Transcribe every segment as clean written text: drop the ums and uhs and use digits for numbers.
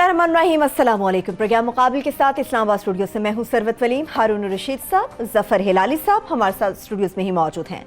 बिस्मिल्लाहिर्रहमानिर्रहीम, अस्सलाम वालेकुम। प्रोग्राम मुकाबिल के साथ इस्लामाबाद स्टूडियो से मैं हूं सरवत वलीम। हारून रशीद साहब, जफर हिलाली साहब हमारे साथ स्टूडियोज में ही मौजूद हैं।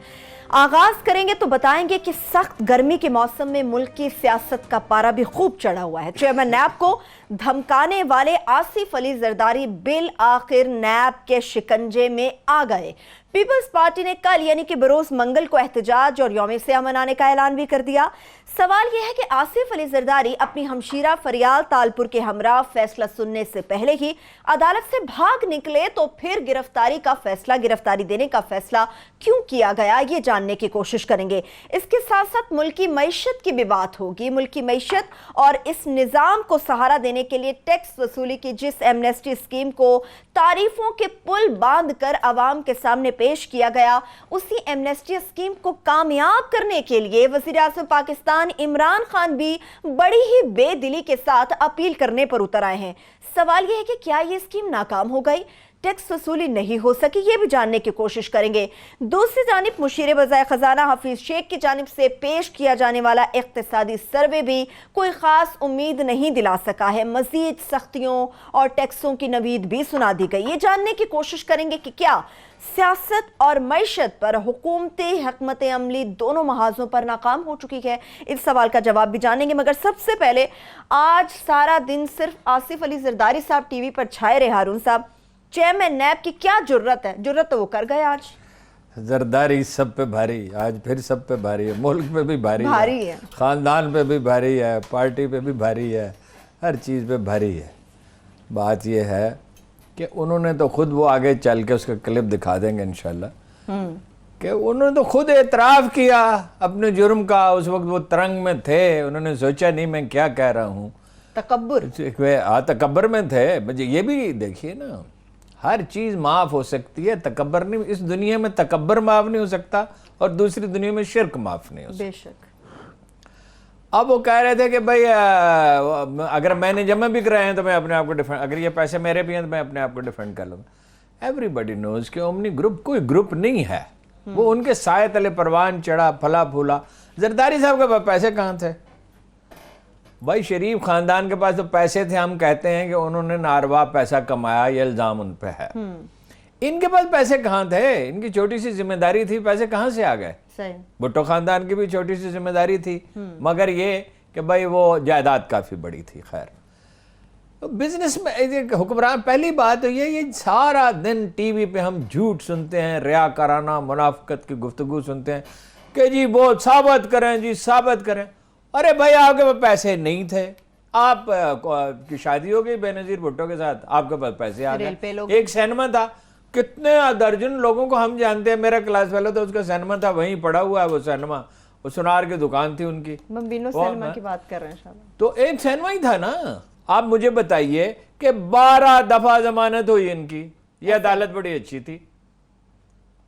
आगाज करेंगे तो बताएंगे कि सख्त गर्मी के मौसम में मुल्क की सियासत का पारा भी खूब चढ़ा हुआ है। चेयरमैन नैब को धमकाने वाले आसिफ अली जरदारी बिल आखिर नैब के शिकंजे में आ गए। पीपल्स पार्टी ने कल यानी कि बरोज मंगल को एहतजाज और यौम सियाह मनाने का ऐलान भी कर दिया। सवाल यह है कि आसिफ अली जरदारी अपनी हमशीरा फरियाल तालपुर के हमरा फैसला सुनने से पहले ही अदालत से भाग निकले, तो फिर गिरफ्तारी देने का फैसला क्यों किया गया, ये जानने की कोशिश करेंगे। इसके साथ साथ मुल्क की मईशत की भी बात होगी। मुल्क की मईशत और इस निज़ाम को सहारा देने के लिए टैक्स वसूली की जिस एमनेस्टी स्कीम को तारीफों के पुल बांध कर अवाम के सामने पेश किया गया, उसी एमनेस्टी स्कीम को कामयाब करने के लिए वज़ीर आज़म पाकिस्तान इमरान खान भी बड़ी ही बेदिली के साथ अपील करने पर उतर आए हैं। सवाल यह है कि क्या ये स्कीम नाकाम हो गई, टैक्स वसूली नहीं हो सकी, ये भी जानने की कोशिश करेंगे। दूसरी जानिब मुशीर वज़ाए खजाना हफीज शेख की जानिब से पेश किया जाने वाला इक्तिसादी सर्वे भी कोई खास उम्मीद नहीं दिला सका है। मजीद सख्तियों और टैक्सों की नवीद भी सुना दी गई। ये जानने की कोशिश करेंगे कि क्या सियासत और मईशत पर हुकूमती हिकमत अमली दोनों महाजों पर नाकाम हो चुकी है। इस सवाल का जवाब भी जानेंगे, मगर सबसे पहले आज सारा दिन सिर्फ आसिफ अली जरदारी साहब टीवी पर छाए रहे। हारून साहब, चेयरमैन नैब की क्या जुर्रत है? जुर्रत तो वो कर गए। आज जरदारी सब पे भारी, आज फिर सब पे भारी है, मुल्क पे भी भारी है, ख़ानदान पे भी भारी है, पार्टी पे भी भारी है, हर चीज़ पे भारी है। बात यह है कि उन्होंने तो खुद, वो आगे चल के उसका क्लिप दिखा देंगे इंशाल्लाह, कि उन्होंने तो खुद एतराफ़ किया अपने जुर्म का। उस वक्त वो तरंग में थे, उन्होंने सोचा नहीं मैं क्या कह रहा हूँ, तकब्बर में थे। मुझे ये भी देखिए ना, हर चीज़ माफ़ हो सकती है, तकब्बर नहीं। इस दुनिया में तकब्बर माफ़ नहीं हो सकता और दूसरी दुनिया में शिर्क माफ़ नहीं हो सकता। बेशक। अब वो कह रहे थे कि भाई अगर मैंने जमा भी कराए हैं तो मैं अपने आप को डिफेंड, अगर ये पैसे मेरे भी हैं तो मैं अपने आप को डिफेंड कर लूँगा। एवरीबडी नोज कि ओमनी ग्रुप कोई ग्रुप नहीं है, वो उनके साए तले परवान चढ़ा, फला फूला। जरदारी साहब के पैसे कहाँ थे भाई? शरीफ खानदान के पास तो पैसे थे। हम कहते हैं कि उन्होंने नारवा पैसा कमाया, ये इल्ज़ाम उन पे है। इनके पास पैसे कहाँ थे? इनकी छोटी सी जिम्मेदारी थी, पैसे कहाँ से आ गए? भुट्टो खानदान की भी छोटी सी जिम्मेदारी थी, मगर ये कि भाई वो जायदाद काफ़ी बड़ी थी। खैर, तो बिजनेस में हुक्मरान, पहली बात तो ये सारा दिन टीवी पे हम झूठ सुनते हैं, रियाकाराना मुनाफिकत की गुफ्तगू सुनते हैं कि जी वो साबित करें, जी साबित करें। अरे भाई आपके पास पैसे नहीं थे, आप की शादी हो गई बेनज़ीर भुट्टो के साथ, आपके पास पैसे आ गए। एक सिनेमा था, कितने दर्जन लोगों को हम जानते हैं, मेरा क्लास फेलो तो उसका सिनेमा था, वहीं पड़ा हुआ है वो सिनेमा, वो सुनार की दुकान थी उनकी। सिनेमा की बात कर रहे हैं। तो एक सिनेमा ही था ना। आप मुझे बताइए कि 12 दफा जमानत हुई इनकी, ये अदालत बड़ी अच्छी थी।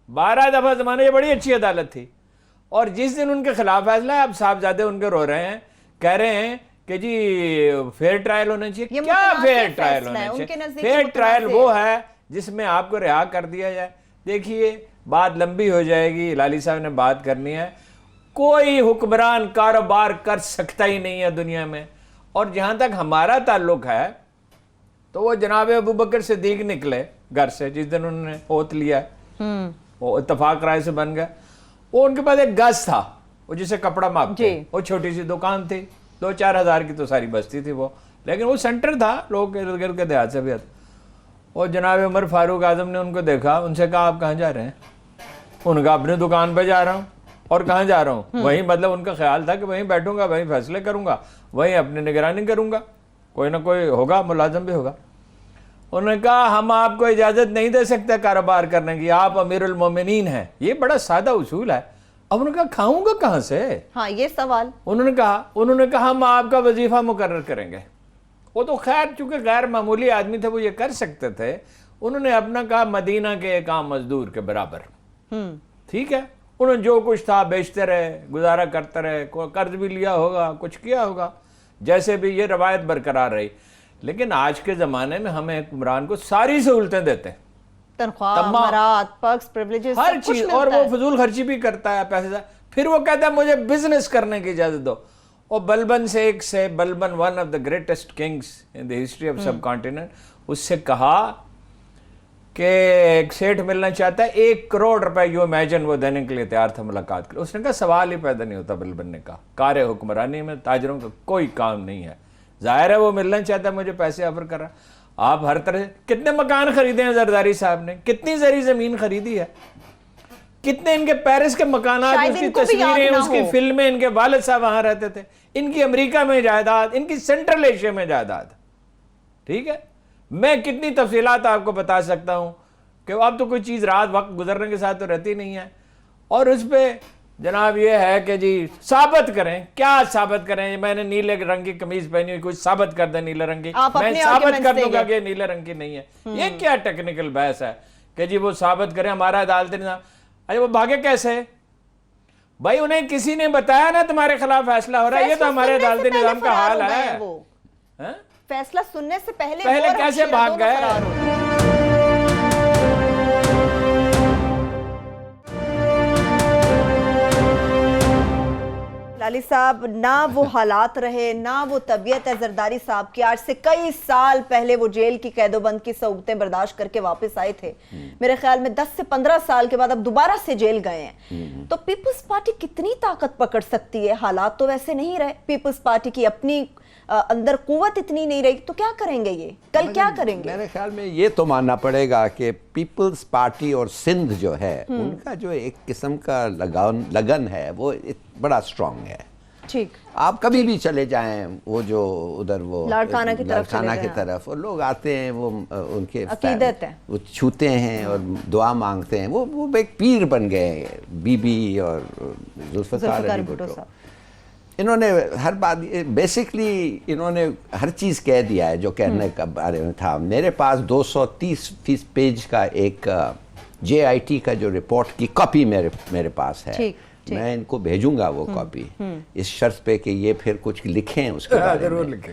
12 दफा जमानत, ये बड़ी अच्छी अदालत थी। और जिस दिन उनके खिलाफ फैसला है, अब साहबजादे उनके रो रहे हैं, कह रहे हैं कि जी फेयर ट्रायल होना चाहिए। क्या फेयर ट्रायल होना चाहिए? फेयर ट्रायल वो है जिसमें आपको रिहा कर दिया जाए। देखिए बात लंबी हो जाएगी, लाली साहब ने बात करनी है। कोई हुक्मरान कारोबार कर सकता ही नहीं है दुनिया में। और जहां तक हमारा ताल्लुक है तो वो जनाब अबू बकर सिद्दीक निकले घर से जिस दिन उन्होंने ओत लिया, वो इत्तफाक राय से बन गया। वो उनके पास एक गज था, वो जिसे कपड़ा मापते, वो छोटी सी दुकान थी, 2-4 हज़ार की तो सारी बस्ती थी वो, लेकिन वो सेंटर था, लोग इर्द गिर्द के देहात से भी आते। और जनाब उमर फारूक आजम ने उनको देखा, उनसे कहा आप कहाँ जा रहे हैं? उनका अपनी दुकान पे जा रहा हूँ। और कहाँ जा रहा हूँ? वहीं, मतलब उनका ख्याल था कि वहीं बैठूंगा, वहीं फैसले करूंगा, वहीं अपनी निगरानी करूंगा, कोई ना कोई होगा, मुलाजम भी होगा। उन्होंने कहा हम आपको इजाज़त नहीं दे सकते कारोबार करने की, आप अमीरुल मोमिनीन हैं। ये बड़ा सादा उसूल है। अब उन्होंने कहा खाऊंगा कहाँ से? हाँ, ये सवाल उन्होंने कहा हम आपका वजीफा मुकर्रर करेंगे। वो तो खैर चूंकि गैर मामूली आदमी थे, वो ये कर सकते थे। उन्होंने अपना कहा मदीना के एक आम मजदूर के बराबर। ठीक है, उन्होंने जो कुछ था बेचते रहे, गुजारा करते रहे, कर्ज भी लिया होगा, कुछ किया होगा, जैसे भी ये रवायत बरकरार रही। लेकिन आज के ज़माने में हमें हुक्मरान को सारी सहूलतें देते हैं, तनख्वाह, पर्क्स, प्रिविलेजेस, हर चीज़, और वो फजूल खर्ची भी करता है पैसे। फिर वो कहता है मुझे बिजनेस करने की इजाज़त दो। اور بلبن शेख سے Balban one of the greatest kings in the history of سب کانٹیننٹ, اس سے کہا کہ ایک سیٹھ ملنا چاہتا ہے, 1 کروڑ روپے یو امیجن وہ دینے کے لیے تیار تھا ملاقات کے لیے. اس نے کہا سوال ہی پیدا نہیں ہوتا. بلبن نے کہا کار حکمرانی میں تاجروں کا کوئی کام نہیں ہے, ظاہر ہے وہ ملنا چاہتا ہے, مجھے پیسے آفر کر رہا. آپ ہر طرح کتنے مکان خریدے ہیں زرداری صاحب نے, کتنی زرعی زمین خریدی ہے, کتنے ان کے پیرس کے مکانات, اس کی تصویریں, اس کی فلمیں, ان کے والد صاحب وہاں رہتے تھے, ان کی امریکہ میں جائیداد, ان کی سینٹرل ایشیا میں جائیداد. ٹھیک ہے, میں کتنی تفصیلات آپ کو بتا سکتا ہوں کہ اب تو کوئی چیز رات وقت گزرنے کے ساتھ تو رہتی نہیں ہے. اور اس پہ جناب یہ ہے کہ جی ثابت کریں, کیا ثابت کریں, میں نے نیلے رنگ کی قمیض پہنی ہوئی, کوئی ثابت کر دیں نیلے رنگ کی, میں ثابت کر دوں گا کہ نیلے رنگ کی نہیں ہے. یہ کیا ٹیکنیکل بحث ہے کہ جی وہ ثابت کریں, ہمارا عدالتی نظام. اچھا وہ بھاگے کیسے بھائی, انہیں کسی نے بتایا نا تمہارے خلاف فیصلہ ہو رہا ہے, یہ تو ہمارے عدالتی نظام کا حال ہے. فیصلہ سننے سے پہلے کیسے بھاگ گئے؟ ہلالی صاحب, نہ وہ حالات رہے, نہ وہ طبیعت ہے زرداری صاحب کی. آج سے کئی سال پہلے وہ جیل کی قید و بند کی صعوبتیں برداشت کر کے واپس آئے تھے. میرے خیال میں 10 سے 15 سال کے بعد اب دوبارہ سے جیل گئے ہیں. تو پیپلز پارٹی کتنی طاقت پکڑ سکتی ہے؟ حالات تو ویسے نہیں رہے, پیپلز پارٹی کی اپنی اندر قوت اتنی نہیں رہی, تو کیا کریں گے یہ کل کیا کریں گے؟ میرے خیال میں یہ تو ماننا پڑے گا کہ پیپلز پارٹی اور سندھ جو ہے ان کا جو ایک قسم کا لگن ہے وہ بڑا سٹرونگ ہے. ٹھیک, آپ کبھی بھی چلے جائیں وہ جو ادھر وہ لاڑکانہ کی طرف اور لوگ آتے ہیں, وہ ان کے عقیدت ہے, وہ چھوتے ہیں اور دعا مانگتے ہیں. وہ ایک پیر بن گئے بی بی اور ذوالفقار علی بھٹو. انہوں نے ہر بات بیسکلی انہوں نے ہر چیز کہہ دیا ہے جو کہنے کا بارے میں تھا. میرے پاس 230 پیج کا ایک JIT کا جو رپورٹ کی کاپی میرے پاس ہے. میں ان کو بھیجوں گا وہ کاپی, اس شرط پہ کہ یہ پھر کچھ لکھیں اس کے بارے میں.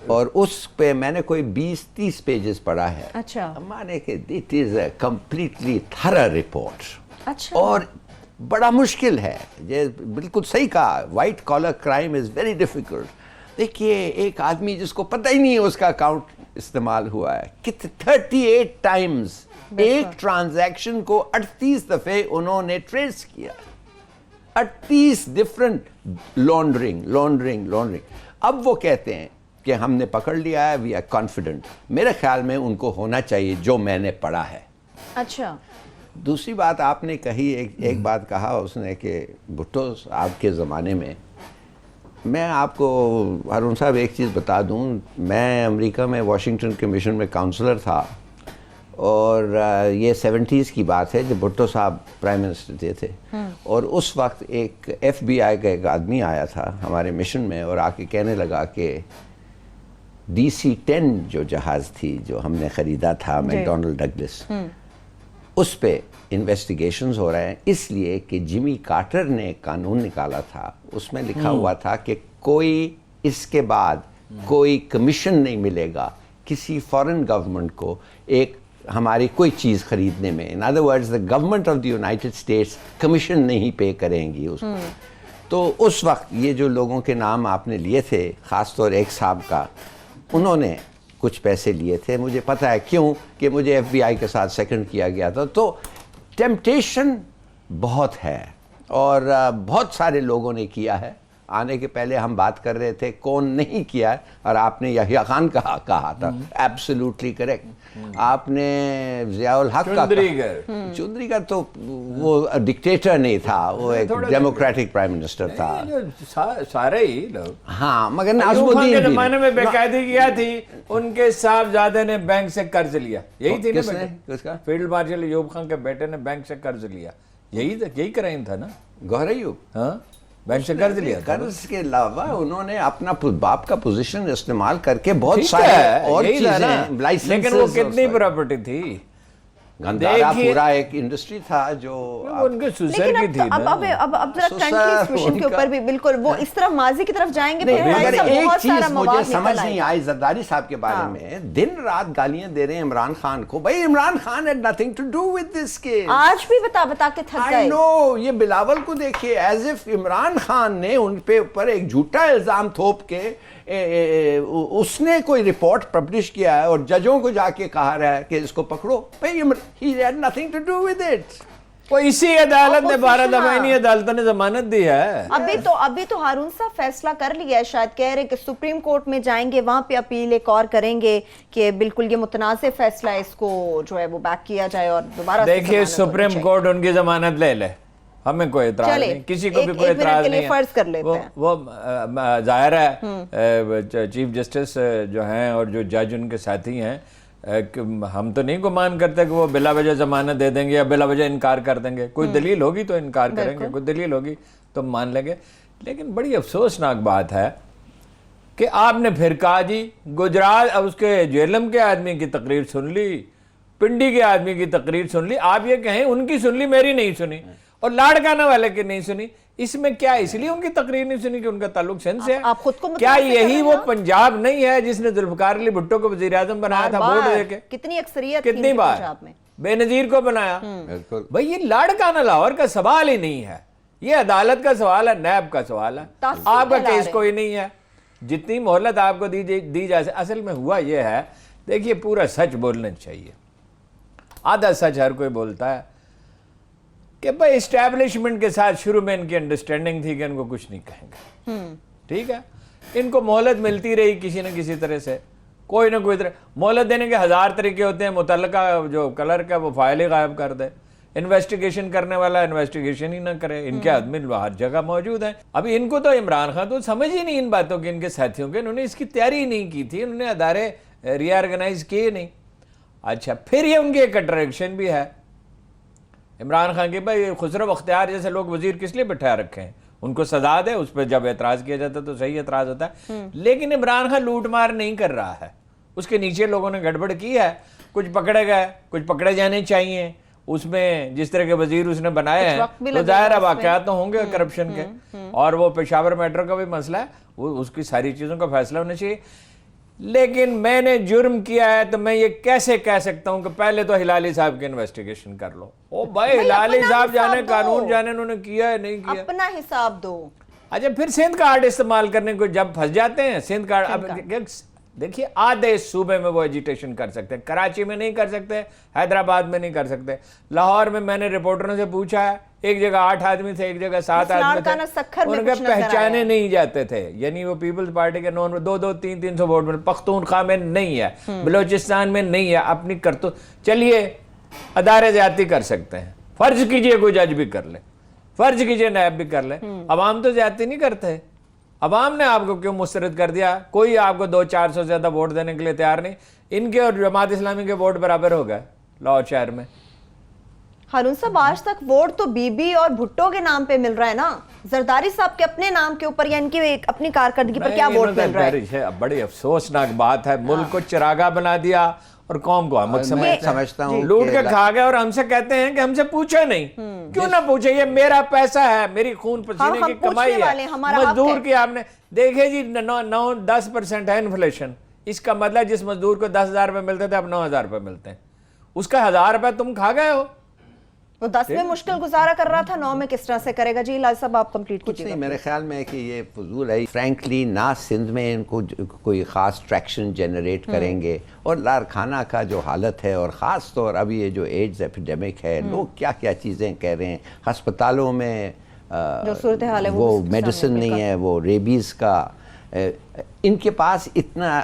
اور اس پہ میں نے کوئی 20-30 پیجز پڑھا ہے. اچھا, مانے کہ it is a completely thorough report. اچھا, اور بڑا مشکل ہے. یہ بالکل صحیح کہا, white collar crime is very difficult. دیکھیے ایک آدمی جس کو پتہ ہی نہیں ہے اس کا اکاؤنٹ استعمال ہوا ہے, کہ 38 ٹائمز ایک ٹرانزیکشن کو 38 دفعے انہوں نے ٹریس کیا. 38 ڈفرنٹ لانڈرنگ. اب وہ کہتے ہیں کہ ہم نے پکڑ لیا ہے, وی آر کانفیڈنٹ. میرے خیال میں ان کو ہونا چاہیے جو میں نے پڑھا ہے. اچھا, دوسری بات آپ نے کہی, ایک بات کہا اس نے کہ بھٹو آپ کے زمانے میں, میں آپ کو ہارون صاحب ایک چیز بتا دوں, میں امریکہ میں واشنگٹن کمیشن میں کاؤنسلر تھا, اور یہ 70s کی بات ہے جب بھٹو صاحب پرائم منسٹر تھے. اور اس وقت ایک FBI کا ایک آدمی آیا تھا ہمارے مشن میں, اور آ کے کہنے لگا کہ DC-10 جو جہاز تھی جو ہم نے خریدا تھا میکڈونلڈ ڈگلس, اس پہ انویسٹیگیشنز ہو رہے ہیں, اس لیے کہ جمی کارٹر نے ایک قانون نکالا تھا, اس میں لکھا ہوا تھا کہ کوئی اس کے بعد کوئی کمیشن نہیں ملے گا کسی فارن گورنمنٹ کو ایک ہماری کوئی چیز خریدنے میں. In other words the government of the United States commission نہیں پے کریں گی اس کو. تو اس وقت یہ جو لوگوں کے نام آپ نے لیے تھے, خاص طور ایک صاحب کا, انہوں نے کچھ پیسے لیے تھے. مجھے پتہ ہے کیوں, کہ مجھے FBI کے ساتھ سیکنڈ کیا گیا تھا. تو ٹیمپٹیشن بہت ہے, اور بہت سارے لوگوں نے کیا ہے. آنے کے پہلے ہم بات کر رہے تھے کون نہیں کیا, اور آپ نے یحییٰ خان کہا تھا, ایبسلیوٹلی کریکٹ. آپ نے ضیاء الحق کا, چندریگر تو وہ ڈکٹیٹر نہیں تھا, وہ ایک ڈیموکریٹک پرائم منسٹر تھا. سارے ہی لوگ, ہاں, مگر ناظم الدین کے زمانے میں بے قاعدگی کیا تھی, ان کے صاحبزادے نے بینک سے قرض لیا. یہی تھی نا, فیلڈ مارشل ایوب خان کے بیٹے نے بینک سے قرض لیا. یہی کرائم تھا نا, گوہر ایوب. ہاں, بینک سے قرض لیا. قرض کے علاوہ انہوں نے اپنا باپ کا پوزیشن استعمال کر کے بہت سارے اور چیزیں, لیکن وہ کتنی پراپرٹی تھی, گندارا پورا ایک انڈسٹری تھا جو ان کے سسر کی تھی اب ذرا کنٹری سچویشن کے اوپر بھی بالکل وہ اس طرف ماضی کی طرف جائیں گے. مگر ایک چیز مجھے سمجھ نہیں آئی زرداری صاحب کے بارے میں, دن رات گالیاں دے رہے ہیں عمران خان کو. بھائی Imran Khan had nothing to do with this case. آج بھی بتا کے تھک گئے. I know, یہ بلاول کو دیکھیے, ایز اف عمران خان نے ان پہ اوپر ایک جھوٹا الزام تھوپ کے اس نے کوئی رپورٹ پبلش کیا ہے اور ججوں کو جا کے کہا رہا ہے کہ اس کو پکڑو. بھائی he had nothing to do with it. وہ اسی عدالت نے 12 دفعہ انہی عدالتوں نے ضمانت دی ہے. ابھی تو ہارون صاحب فیصلہ کر لیا ہے, شاید کہہ رہے کہ سپریم کورٹ میں جائیں گے, وہاں پہ اپیل ایک اور کریں گے کہ بالکل یہ متنازع فیصلہ ہے, اس کو جو ہے وہ بیک کیا جائے اور دوبارہ. دیکھیے سپریم کورٹ ان کی ضمانت لے لے, ہمیں کوئی اعتراض نہیں, کسی کو بھی کوئی اعتراض نہیں ہے. وہ ظاہر ہے چیف جسٹس جو ہیں اور جو جج ان کے ساتھی ہیں, ہم تو نہیں گمان کرتے کہ وہ بلا وجہ ضمانت دے دیں گے یا بلا وجہ انکار کر دیں گے. کوئی دلیل ہوگی تو انکار کریں گے, کوئی دلیل ہوگی تو مان لیں گے. لیکن بڑی افسوسناک بات ہے کہ آپ نے پھر کہا جی گجرات اس کے جیلم کے آدمی کی تقریر سن لی, پنڈی کے آدمی کی تقریر سن لی, آپ یہ کہیں ان کی سن لی میری نہیں سنی اور لاڑکانہ والے کی نہیں سنی. اس میں کیا اس لیے ان کی تقریر نہیں سنی کہ ان کا تعلق سندھ سے ہے؟ کیا یہی وہ پنجاب نہیں ہے جس نے ذوالفقار علی بھٹو کو وزیر اعظم بنایا تھا ووٹ دے کے؟ کتنی اکثریت, کتنی بار بے نظیر کو بنایا. بھئی یہ لاڑکانہ لاہور کا سوال ہی نہیں ہے, یہ عدالت کا سوال ہے, نیب کا سوال ہے. آپ کا کیس کوئی نہیں ہے, جتنی مہلت آپ کو دی جا سکے. اصل میں ہوا یہ ہے, دیکھیے پورا سچ بولنا چاہیے, آدھا سچ ہر کوئی بولتا ہے کہ بھئی اسٹیبلشمنٹ کے ساتھ شروع میں ان کی انڈرسٹینڈنگ تھی کہ ان کو کچھ نہیں کہیں گے, ٹھیک ہے, ان کو مہلت ملتی رہی کسی نہ کسی طرح سے, کوئی نہ کوئی طرح. مہلت دینے کے 1000 طریقے ہوتے ہیں, متعلقہ جو کلرک ہے وہ فائل ہی غائب کر دے, انویسٹیگیشن کرنے والا انویسٹیگیشن ہی نہ کرے. ان کے آدمی ہر جگہ موجود ہیں. ابھی ان کو تو عمران خان تو سمجھ ہی نہیں ان باتوں کی, ان کے ساتھیوں کے, انہوں نے اس کی تیاری ہی نہیں کی تھی, انہوں نے ادارے ری آرگنائز کیے نہیں. اچھا پھر یہ ان کی ایک کنٹراڈکشن بھی ہے عمران خان کے, بھائی خسرو بختیار جیسے لوگ وزیر کس لیے بٹھا رکھے ہیں, ان کو سزا دے, اس پہ جب اعتراض کیا جاتا ہے تو صحیح اعتراض ہوتا ہے. لیکن عمران خان لوٹ مار نہیں کر رہا ہے, اس کے نیچے لوگوں نے گڑبڑ کی ہے, کچھ پکڑے گئے, کچھ پکڑے جانے چاہیے. اس میں جس طرح کے وزیر اس نے بنائے ہیں تو ظاہر ہے واقعات تو ہوں گے کرپشن کے, اور وہ پشاور میٹرو کا بھی مسئلہ ہے, وہ اس کی ساری چیزوں کا فیصلہ ہونا چاہیے. لیکن میں نے جرم کیا ہے تو میں یہ کیسے کہہ سکتا ہوں کہ پہلے تو ہلالی صاحب کی انویسٹیگیشن کر لو. او بھائی ہلالی صاحب جانے, قانون جانے, انہوں نے کیا ہے نہیں کیا, اپنا حساب دو. اچھا پھر سندھ کارڈ استعمال کرنے کو جب پھنس جاتے ہیں, سندھ کارڈ دیکھیے آدھے صوبے میں وہ ایجیٹیشن کر سکتے ہیں, کراچی میں نہیں کر سکتے, حیدرآباد میں نہیں کر سکتے. لاہور میں نے رپورٹروں سے پوچھا ہے, ایک جگہ 8 آدمی تھے, ایک جگہ 7 آدمی تھے, ان کے پہچانے نہیں جاتے تھے. یعنی وہ پیپلز پارٹی کے 200-300 ووٹ میں, پختونخوا میں نہیں ہے, بلوچستان میں نہیں ہے, اپنی کرتوت. چلیے ادارے زیادتی کر سکتے ہیں, فرض کیجئے کوئی جج بھی کر لے, فرض کیجئے نیب بھی کر لے, عوام تو زیادتی نہیں کرتے. عوام نے آپ کو کیوں مسترد کر دیا؟ کوئی آپ کو 200-400 سے زیادہ ووٹ دینے کے لیے تیار نہیں. ان کے اور جماعت اسلامی کے ووٹ برابر ہو گئے لاہور شہر میں. ہارون صاحب آج تک ووٹ تو بی بی اور بھٹو کے نام پہ مل رہا ہے نا, زرداری صاحب کے اپنے نام کے اوپر یا ان کی اپنی کارکردگی پر کیا ووٹ مل رہا ہے؟ بڑی افسوسناک بات ہے, ملک کو چراغا بنا دیا اور قوم کو احمق سمجھتا ہوں, لوٹ کے کھا گئے. اور ہم سے کہتے ہیں کہ ہم سے پوچھا نہیں. کیوں نہ پوچھے, یہ میرا پیسہ ہے, میری خون پسینے کی کمائی ہے, مزدور کی. آپ نے دیکھے جی 9-10% ہے انفلیشن, اس کا مطلب جس مزدور کو 10,000 روپے ملتے تھے اب 9,000 روپے ملتے ہیں, اس کا 1,000 روپے تم کھا گئے ہو. وہ 10 میں مشکل گزارا کر رہا تھا, 9 میں کس طرح سے کرے گا؟ جی لال صاحب آپ کمپلیٹ کیجئے. نہیں, میرے خیال میں کہ یہ فضول ہے. فرینکلی نہ سندھ میں ان کو کوئی خاص ٹریکشن جنریٹ کریں گے, اور لارکھانہ کا جو حالت ہے, اور خاص طور اب یہ جو ایڈز ایپیڈیمک ہے, لوگ کیا کیا چیزیں کہہ رہے ہیں, ہسپتالوں میں جو صورتحال ہے وہ میڈیسن نہیں ہے, وہ ریبیز کا, ان کے پاس اتنا,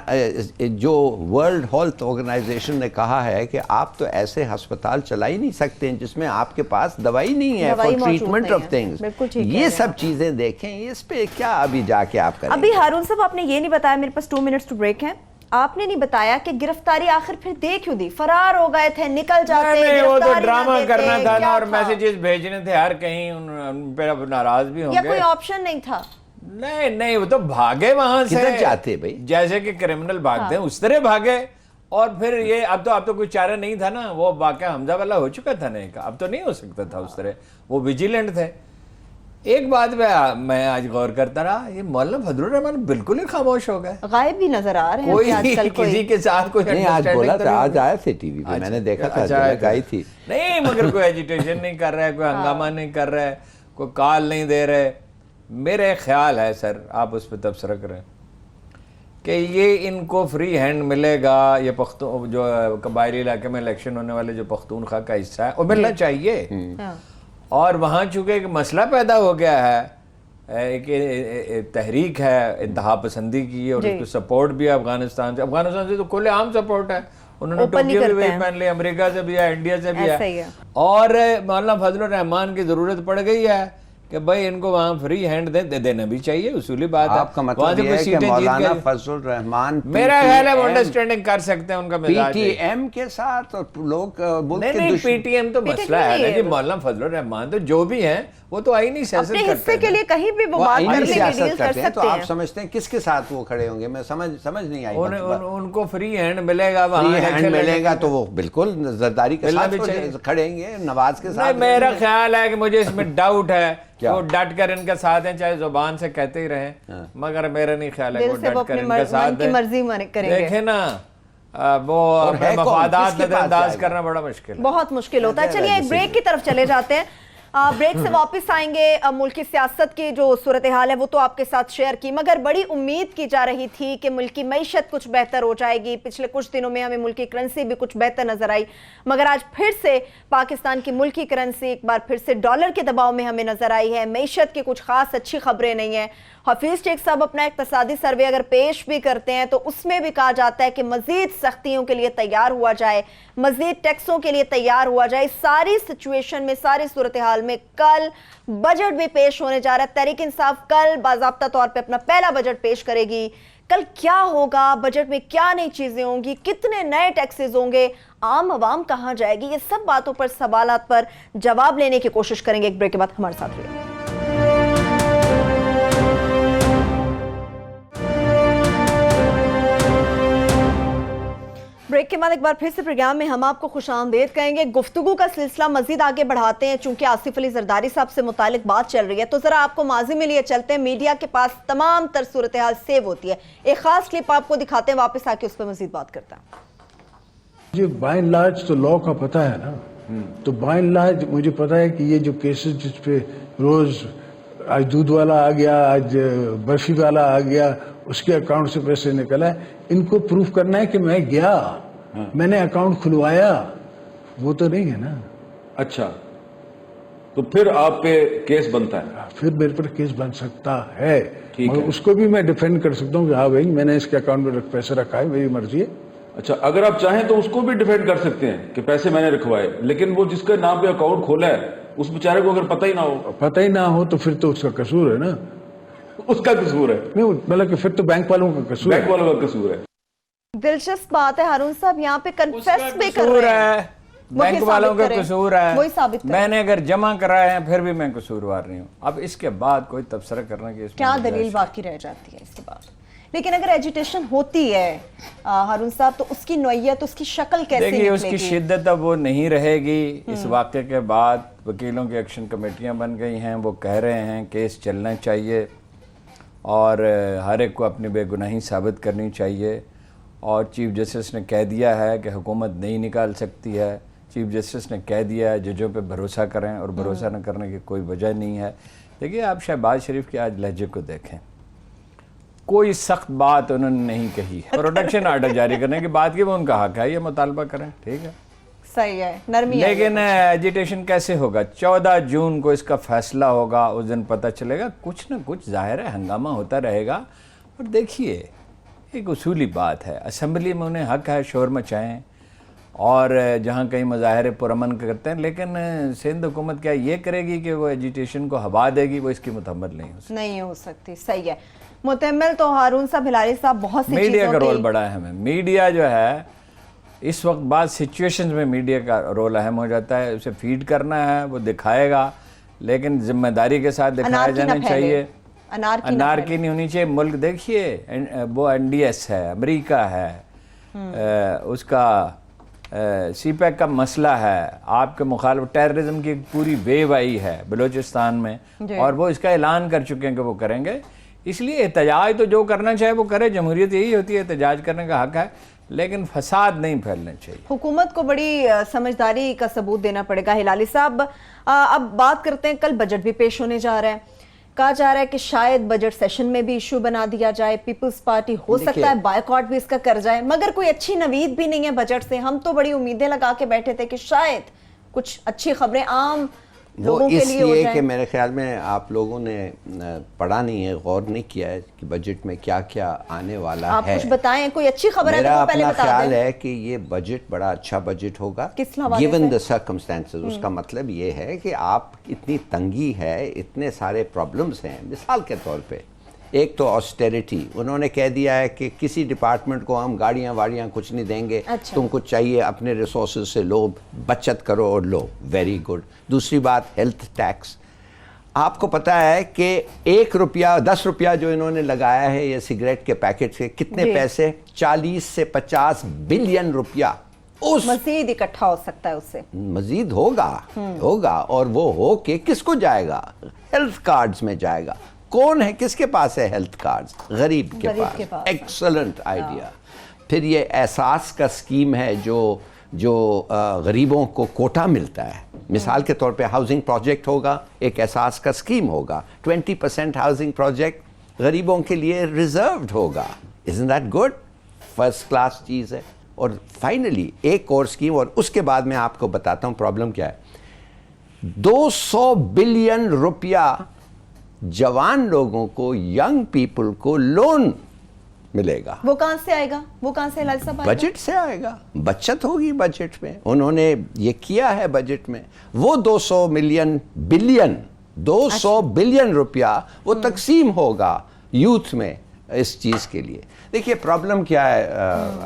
جو ورلڈ ہیلتھ آرگنائزیشن نے کہا ہے کہ آپ تو ایسے ہسپتال چلا ہی نہیں سکتے جس میں آپ کے پاس دوائی نہیں ہے فار ٹریٹمنٹ آف تھنگز. یہ سب چیزیں دیکھیں, اس پہ کیا ابھی جا کے آپ کریں. ابھی ہارون صاحب آپ نے یہ نہیں بتایا, میرے پاس 2 منٹس ٹو بریک ہیں, آپ نے نہیں بتایا کہ گرفتاری آخر پھر دے کیوں دی؟ فرار ہو گئے تھے, نکل جاتے, وہ تو ڈرامہ کرنا تھا نا, اور میسیجز بھیجنے تھے ہر کہیں, ان پہ ناراض بھی ہوں گے. یا کوئی آپشن نہیں تھا؟ نہیں, وہ تو بھاگے وہاں سے. کدھر جاتے بھائی؟ جیسے کہ کرمنل بھاگتے ہیں اس طرح بھاگے. اور پھر یہ اب تو کوئی چارہ نہیں تھا نا، وہ واقعہ حمزہ والا ہو چکا تھا نا، اب تو نہیں ہو سکتا تھا اس طرح، وہ ویجیلنٹ تھے۔ ایک بات میں آج غور کرتا رہا، یہ مولانا فضل الرحمان بالکل ہی خاموش ہو گئے، غائب بھی نظر آ رہے ہیں کوئی کسی کے ساتھ کوئی نہیں، آج بولا تھا، آج آئے تھے ٹی وی پہ، میں نے دیکھا تھا، گائی تھی نہیں، مگر کوئی ایجیٹیشن نہیں کر رہا ہے، کوئی ہنگامہ نہیں کر رہا ہے، کوئی کال نہیں دے رہے۔ میرے خیال ہے سر، آپ اس پہ تبصرہ کریں کہ یہ ان کو فری ہینڈ ملے گا، یہ پختون جو قبائلی علاقے میں الیکشن ہونے والے جو پختونخوا کا حصہ ہے وہ ملنا چاہیے، اور وہاں چونکہ ایک مسئلہ پیدا ہو گیا ہے، ایک تحریک ہے انتہا پسندی کی، اور اس کو سپورٹ بھی ہے افغانستان سے تو کھلے عام سپورٹ ہے، انہوں نے ٹوکیو بھی وہی پہن لی، امریکہ سے بھی ہے، انڈیا سے بھی ہے، اور مولانا فضل الرحمان کی ضرورت پڑ گئی ہے کہ بھائی ان کو وہاں فری ہینڈ دینا بھی چاہیے، اصولی بات ہے۔ آپ کا مطلب یہ ہے کہ مولانا فضل الرحمان میرا خیال ہے وہ انڈرسٹینڈنگ کر سکتے ہیں، ان کا مزاج پی ٹی ایم کے ساتھ، اور لوگ نہیں، پی ٹی ایم تو مسئلہ ہے نا جی، مولانا فضل الرحمان تو جو بھی ہیں وہ تو آئینی سیاست کرتے ہیں، اپنے حصے کے لیے کہیں بھی وہ بات کرنے کے ڈیل کر سکتے ہیں، تو آپ سمجھتے ہیں کس کے ساتھ وہ کھڑے ہوں گے؟ میں سمجھ نہیں آئی، ان کو فری ہینڈ ملے گا، وہاں فری ہینڈ ملے گا تو وہ بالکل زرداری کے ساتھ کھڑیں گے، نواز کے ساتھ۔ میرا خیال ہے کہ مجھے اس میں ڈاؤٹ ہے، وہ ڈٹ کر ان کے ساتھ ہیں، چاہے زبان سے کہتے ہی رہیں، مگر میرا نہیں خیال ہے وہ ڈٹ کر ان کے ساتھ ہیں۔ دیکھیں نا، وہ اپنے مفادات نظر انداز کرنا بڑا مشکل ہے، بہت مشکل ہوتا ہے۔ چلیے ایک بریک کی طرف چلے جاتے ہیں، بریک سے واپس آئیں گے۔ ملکی سیاست کی جو صورتحال ہے وہ تو آپ کے ساتھ شیئر کی، مگر بڑی امید کی جا رہی تھی کہ ملکی معیشت کچھ بہتر ہو جائے گی۔ پچھلے کچھ دنوں میں ہمیں ملکی کرنسی بھی کچھ بہتر نظر آئی، مگر آج پھر سے پاکستان کی ملکی کرنسی ایک بار پھر سے ڈالر کے دباؤ میں ہمیں نظر آئی ہے۔ معیشت کی کچھ خاص اچھی خبریں نہیں ہیں۔ حفیظ شیخ صاحب اپنا اقتصادی سروے اگر پیش بھی کرتے ہیں تو اس میں بھی کہا جاتا ہے کہ مزید سختیوں کے لیے تیار ہوا جائے، مزید ٹیکسوں کے لیے تیار ہوا جائے۔ ساری سچویشن میں، ساری صورتحال میں کل بجٹ بھی پیش ہونے جا رہا ہے۔ تحریک انصاف کل باضابطہ طور پہ اپنا پہلا بجٹ پیش کرے گی۔ کل کیا ہوگا، بجٹ میں کیا نئی چیزیں ہوں گی، کتنے نئے ٹیکسز ہوں گے، عام عوام کہاں جائے گی، یہ سب باتوں پر، سوالات پر جواب لینے کی کوشش کریں گے۔ ایک بریک کے بعد ہمارے ساتھ رہیے۔ بریک کے بعد ایک بار پھر سے پروگرام میں ہم آپ کو خوش آمدید کہیں گے۔ گفتگو کا سلسلہ مزید آگے بڑھاتے ہیں، چونکہ آصف علی زرداری صاحب سے متعلق بات چل رہی ہے تو ذرا آپ کو ماضی میں لیے چلتے ہیں۔ میڈیا کے پاس تمام تر صورتحال سیو ہوتی ہے، ایک خاص کلپ آپ کو دکھاتے ہیں، واپس آ کے اس پہ مزید بات کرتا ہے۔ یہ بائی اینڈ لارج تو لا کا پتہ ہے نا، تو بائی اینڈ لارج مجھے پتہ ہے کہ یہ جو کیسز جس پہ روز آج دودھ والا آ گیا، آج برفی والا آ گیا، اس کے اکاؤنٹ سے پیسے نکلا ہے، ان کو پروف کرنا ہے کہ میں گیا، میں نے اکاؤنٹ کھلوایا، وہ تو نہیں ہے نا۔ اچھا، تو پھر آپ پہ کیس بنتا ہے؟ پھر میرے پر کیس بن سکتا ہے، مگر اس کو بھی میں ڈیفینڈ کر سکتا ہوں کہ ہاں بھائی میں نے اس کے اکاؤنٹ میں پیسے رکھا ہے، میری مرضی ہے۔ اچھا، اگر آپ چاہیں تو اس کو بھی ڈیفینڈ کر سکتے ہیں کہ پیسے میں نے رکھوائے، لیکن وہ جس کے نام پہ اکاؤنٹ کھولا ہے اس بیچارے کو اگر پتہ ہی نہ ہو، پتہ ہی نہ ہو تو پھر تو اس کا قصور ہے نا، اس کا قصور ہے، نہیں بلکہ پھر تو بینک والوں کا قصور ہے، بینک والوں کا قصور ہے۔ دلچسپ بات ہے، ہارون صاحب یہاں پہ کنفیس بھی کر رہے ہیں، بینک والوں کا قصور ہے، وہی ثابت کریں، میں نے اگر جمع کرائے ہیں پھر بھی میں قصوروار نہیں ہوں۔ اب اس کے بعد کوئی تبصرہ کرنا کہ کیا دلیل باقی رہ جاتی ہے اس کے بعد؟ لیکن اگر ایجیٹیشن ہوتی ہے ہارون صاحب تو اس کی نوعیت، اس کی شکل کیسے نکلے گی؟ دیکھیے اس کی شدت اب وہ نہیں رہے گی۔ اس واقعے کے بعد وکیلوں کی ایکشن کمیٹیاں بن گئی ہیں، وہ کہہ رہے ہیں کیس چلنا چاہیے اور ہر ایک کو اپنی بے گناہی ثابت کرنی چاہیے، اور چیف جسٹس نے کہہ دیا ہے کہ حکومت نہیں نکال سکتی ہے، چیف جسٹس نے کہہ دیا ہے ججوں پہ بھروسہ کریں، اور بھروسہ نہ کرنے کی کوئی وجہ نہیں ہے۔ دیکھیے آپ شہباز شریف کے آج لہجے کو دیکھیں، کوئی سخت بات انہوں نے نہیں کہی، پروٹیکشن آرڈر جاری کرنے کی بات کی، وہ ان کا حق ہے، یہ مطالبہ کریں، ٹھیک ہے، صحیح ہے، نرمی ہے، لیکن ایجیٹیشن کیسے ہوگا؟ 14 جون کو اس کا فیصلہ ہوگا، اس دن پتہ چلے گا، کچھ نہ کچھ ظاہر ہے ہنگامہ ہوتا رہے گا۔ اور دیکھیے ایک اصولی بات ہے، اسمبلی میں انہیں حق ہے شور مچائیں اور جہاں کہیں مظاہرے پرامن کرتے ہیں، لیکن سندھ حکومت کیا یہ کرے گی کہ وہ ایجیٹیشن کو ہوا دے گی؟ وہ اس کی متحمل نہیں ہو سکتی، صحیح ہے۔ متحمل تو ہارون صاحب، ہلالی صاحب، بہت سی چیزوں میڈیا کا رول بڑا اہم ہے۔ میڈیا جو ہے اس وقت بعض سچویشنز میں میڈیا کا رول اہم ہو جاتا ہے، اسے فیڈ کرنا ہے، وہ دکھائے گا، لیکن ذمہ داری کے ساتھ دکھایا جانا چاہیے، انار کی نہیں ہونی چاہیے۔ ملک دیکھیے، وہ NDS ہے، امریکہ ہے، اس کا سی پیک کا مسئلہ ہے, آپ کے مخالف ٹیررزم کی ایک پوری ویو آئی ہے بلوچستان میں, اور وہ اس کا اعلان کر چکے ہیں کہ وہ کریں گے. اس لیے احتجاج تو جو کرنا چاہے وہ کرے, جمہوریت یہی ہوتی ہے, احتجاج کرنے کا حق ہے, لیکن فساد نہیں پھیلنا چاہیے. حکومت کو بڑی سمجھداری کا ثبوت دینا پڑے گا. ہلالی صاحب, اب بات کرتے ہیں, کل بجٹ بھی پیش ہونے جا رہا ہے, کہا جا رہا ہے کہ شاید بجٹ سیشن میں بھی ایشو بنا دیا جائے, پیپلز پارٹی ہو سکتا ہے بائیکاٹ بھی اس کا کر جائے, مگر کوئی اچھی نوید بھی نہیں ہے بجٹ سے. ہم تو بڑی امیدیں لگا کے بیٹھے تھے کہ شاید کچھ اچھی خبریں عام لوگوں کے لیے ہو جائیں. کہ میرے خیال میں آپ لوگوں نے پڑھا نہیں ہے, غور نہیں کیا ہے کہ بجٹ میں کیا کیا آنے والا ہے. آپ کچھ بتائیں, کوئی اچھی خبر ہے تو میرا وہ پہلے اپنا بتا خیال دیں. ہے کہ یہ بجٹ بڑا اچھا بجٹ ہوگا حوالے given the circumstances. اس کا مطلب یہ ہے کہ آپ اتنی تنگی ہے, اتنے سارے پرابلمز ہیں. مثال کے طور پہ ایک تو آسٹیریٹی, انہوں نے کہہ دیا ہے کہ کسی ڈپارٹمنٹ کو ہم گاڑیاں واڑیاں کچھ نہیں دیں گے, تم کچھ چاہیے اپنے ریسورسز سے لو, بچت کرو اور لو. Very good. دوسری بات ہیلتھ ٹیکس. آپ کو پتہ ہے کہ 1 روپیہ 10 روپیہ جو انہوں نے لگایا ہے یہ سگریٹ کے پیکٹ سے, کتنے پیسے, 40 سے 50 بلین روپیہ. مزید اکٹھا ہو سکتا ہے اس سے, مزید ہوگا, اور وہ ہو کے کس کو جائے گا؟ ہیلتھ کارڈز میں جائے گا. کون ہے, کس کے پاس ہے ہیلتھ کارڈز؟ غریب کے پاس. Excellent idea. پھر یہ احساس کا اسکیم ہے جو غریبوں کو کوٹا ملتا ہے. مثال کے طور پہ ہاؤسنگ پروجیکٹ ہوگا, ایک احساس کا اسکیم ہوگا, 20% ہاؤسنگ پروجیکٹ غریبوں کے لیے ریزروڈ ہوگا. Isn't that good? First class چیز ہے. اور فائنلی ایک اور اسکیم, اور اس کے بعد میں آپ کو بتاتا ہوں پرابلم کیا ہے. 200 بلین روپیہ جوان لوگوں کو, ینگ پیپل کو لون ملے گا. وہ کہاں سے آئے گا؟ وہ کہاں سے ہلالی صاحب آئے گا؟ بجٹ سے آئے گا. بچت ہوگی بجٹ میں, انہوں نے یہ کیا ہے بجٹ میں. وہ 200 بلین روپیہ وہ تقسیم ہوگا یوتھ میں اس چیز کے لیے. دیکھیے پرابلم کیا ہے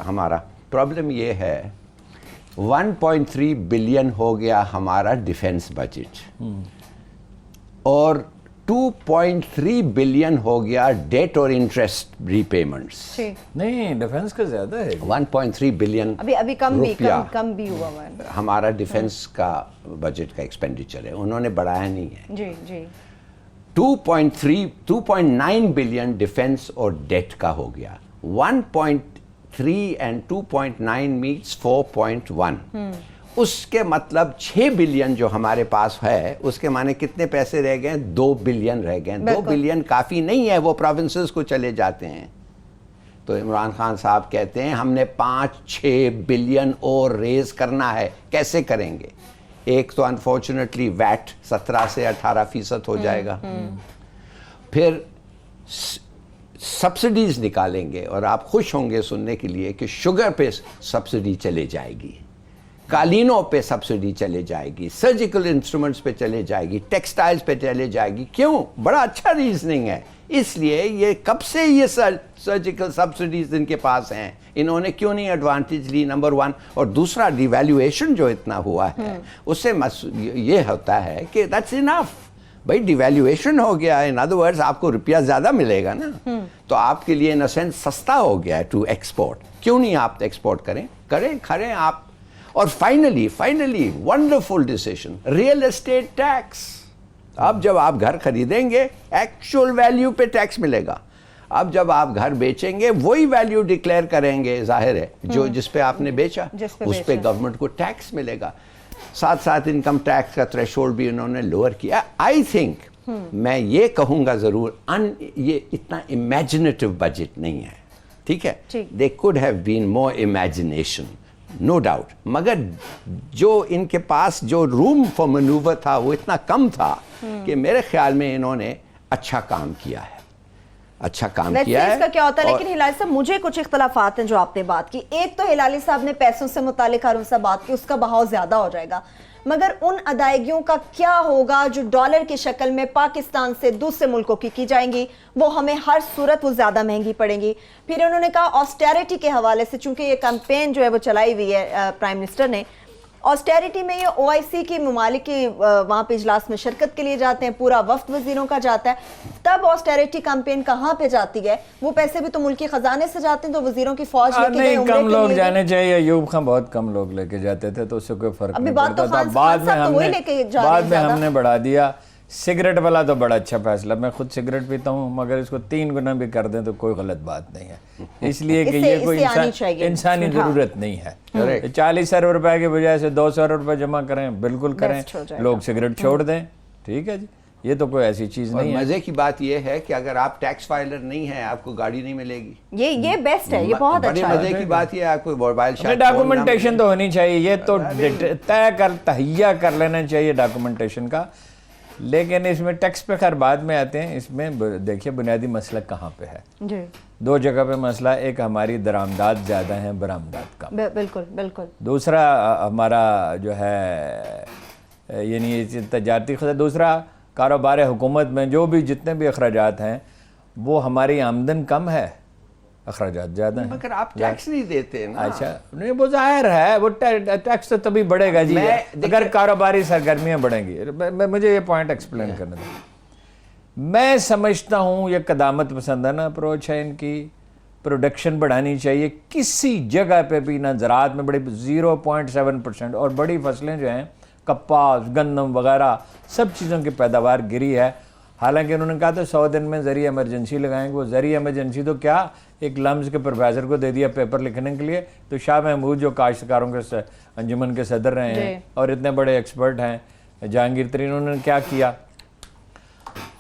ہمارا, پرابلم یہ ہے 1.3 بلین ہو گیا ہمارا ڈیفنس بجٹ, اور 2.3 بلین ہو گیا ڈیٹ اور انٹرسٹ ری پیمنٹس. نہیں, ڈیفنس کا زیادہ ہے. 1.3 بلین ابھی کم بھی ہوا ہمارا ڈیفنس کا بجٹ کا ایکسپینڈیچر ہے, انہوں نے بڑھایا نہیں ہے. جی جی. 2.9 بلین ڈیفنس اور ڈیٹ کا ہو گیا. 1.3 اینڈ 2.9 میٹس 4.1. اس کے مطلب 6 بلین جو ہمارے پاس ہے, اس کے معنی کتنے پیسے رہ گئے؟ 2 بلین رہ گئے. 2 بلین کافی نہیں ہے, وہ پروونسز کو چلے جاتے ہیں. تو عمران خان صاحب کہتے ہیں ہم نے 5-6 بلین اور ریز کرنا ہے. کیسے کریں گے؟ ایک تو انفارچونیٹلی ویٹ 17 سے 18% ہو جائے گا. پھر سبسڈیز نکالیں گے, اور آپ خوش ہوں گے سننے کے لیے کہ شوگر پہ سبسڈی چلے جائے گی, قالینوں پہ سبسڈی چلے جائے گی, سرجیکل انسٹرومنٹس پہ چلے جائے گی, ٹیکسٹائلز پہ چلے جائے گی. کیوں؟ بڑا اچھا ریزننگ ہے. اس لیے یہ کب سے یہ سرجیکل سبسڈیز ان کے پاس ہیں, انہوں نے کیوں نہیں ایڈوانٹیج لی؟ نمبر 1. اور دوسرا ڈی ویلیویشن جو اتنا ہوا ہے, اس سے یہ ہوتا ہے کہ دیٹس انف. بھائی ڈی ویلیویشن ہو گیا, ان ادر ورڈز آپ کو روپیہ زیادہ ملے گا نا, تو آپ کے لیے ان سینس سستا ہو گیا ہے ٹو ایکسپورٹ. کیوں نہیں آپ ایکسپورٹ کریں آپ. اور finally wonderful decision, real estate tax. اب جب آپ گھر خریدیں گے ایکچوئل ویلیو پہ ٹیکس ملے گا. اب جب آپ گھر بیچیں گے وہی ویلیو ڈکلیئر کریں گے, ظاہر ہے, جس پہ آپ نے بیچا اس پہ گورنمنٹ کو ٹیکس ملے گا. ساتھ انکم ٹیکس کا تھریشولڈ بھی انہوں نے لوور کیا. آئی تھنک میں یہ کہوں گا ضرور, یہ اتنا امیجنیٹو بجٹ نہیں ہے, ٹھیک ہے, they could have been more imagination, no doubt, مگر جو ان کے پاس جو روم فار مینوور تھا وہ اتنا کم تھا کہ میرے خیال میں انہوں نے اچھا کام کیا ہے. اس کا کیا ہوتا ہے. لیکن ہلالی صاحب مجھے کچھ اختلافات ہیں جو آپ نے بات کی. ایک تو ہلالی صاحب نے پیسوں سے متعلق ہر ان سے بات کی, اس کا بہاؤ زیادہ ہو جائے گا, مگر ان ادائیگیوں کا کیا ہوگا جو ڈالر کی شکل میں پاکستان سے دوسرے ملکوں کی جائیں گی, وہ ہمیں ہر صورت وہ زیادہ مہنگی پڑیں گی. پھر انہوں نے کہا آسٹیریٹی کے حوالے سے, چونکہ یہ کیمپین جو ہے وہ چلائی ہوئی ہے پرائم منسٹر نے, ऑस्टेरिटी में ये OIC की ममालिक की वहाँ पे इजलास में शिरकत के लिए जाते हैं, पूरा वफ्द वजीरों का जाता है, तब ऑस्टेरिटी कैंपेन कहाँ पे जाती है? वो पैसे भी तो मुल्की खजाने से जाते हैं, तो वजीरों की फौज लेके गए उम्रे कम के लोग लिए जाने चाहिए। अयूब खान बहुत कम लोग लेके जाते थे, तो उससे कोई फर्क अभी नहीं बात तो पड़ता था। खान बाद साहब तो वही लेके जा रहे हैं बाद में ज़्यादा। हमने बढ़ा दिया। सिगरेट वाला तो बड़ा अच्छा फैसला, मैं खुद सिगरेट पीता हूँ, मगर इसको 3 गुना भी कर दें तो कोई गलत बात नहीं है, इसलिए कि ये कोई इंसानी जरूरत नहीं है। 40 अरब रुपए के बजाय से 200 अरब रुपए जमा करें, बिल्कुल करें, लोग सिगरेट छोड़ दें, ठीक है जी, ये तो कोई ऐसी चीज नहीं है। मजे की बात ये है कि अगर आप टैक्स फाइलर नहीं है, आपको गाड़ी नहीं मिलेगी। ये बेस्ट है, ये बहुत अच्छा है। मजे की बात ये है, आपको मोबाइल डॉक्यूमेंटेशन तो होनी चाहिए, ये तो तहिया कर लेना चाहिए डॉक्यूमेंटेशन का। लेकिन इसमें टैक्स पे खैर बाद में आते हैं। इसमें देखिए बुनियादी मसला कहाँ पे है जी। 2 जगह पे मसला, एक हमारी दरामदाद ज़्यादा है, बरामदाद कम। बिल्कुल बिल्कुल। दूसरा हमारा जो है यानी तजारती खर्च, दूसरा कारोबार हुकूमत में जो भी जितने भी अखराजात हैं वो हमारी आमदन कम है, अखराजात ज़्यादा हैं। मगर आप टैक्स नहीं देते ना। अच्छा, नहीं वो जाहिर है, वो टैक्स तो तभी बढ़ेगा जी अगर कारोबारी सरगर्मियाँ बढ़ेंगी। मुझे ये पॉइंट एक्सप्लेन करने दो। मैं समझता हूँ ये कदामत पसंदाना अप्रोच है इनकी, प्रोडक्शन बढ़ानी चाहिए किसी जगह पे भी ना। ज़राअत में बड़ी 0.7% और बड़ी फसलें जो हैं कपास, गंदम वगैरह सब चीज़ों की पैदावार गिरी है। हालांकि उन्होंने कहा था 100 दिन में ज़रिए इमरजेंसी लगाएंगे। वो ज़रिए इमरजेंसी तो क्या, एक लम्स के प्रोफेसर को दे दिया पेपर लिखने के लिए। तो शाह महमूद जो काश्तकारों के अंजुमन के सदर रहे हैं और इतने बड़े एक्सपर्ट हैं, जहांगीर तरीन, उन्होंने क्या किया,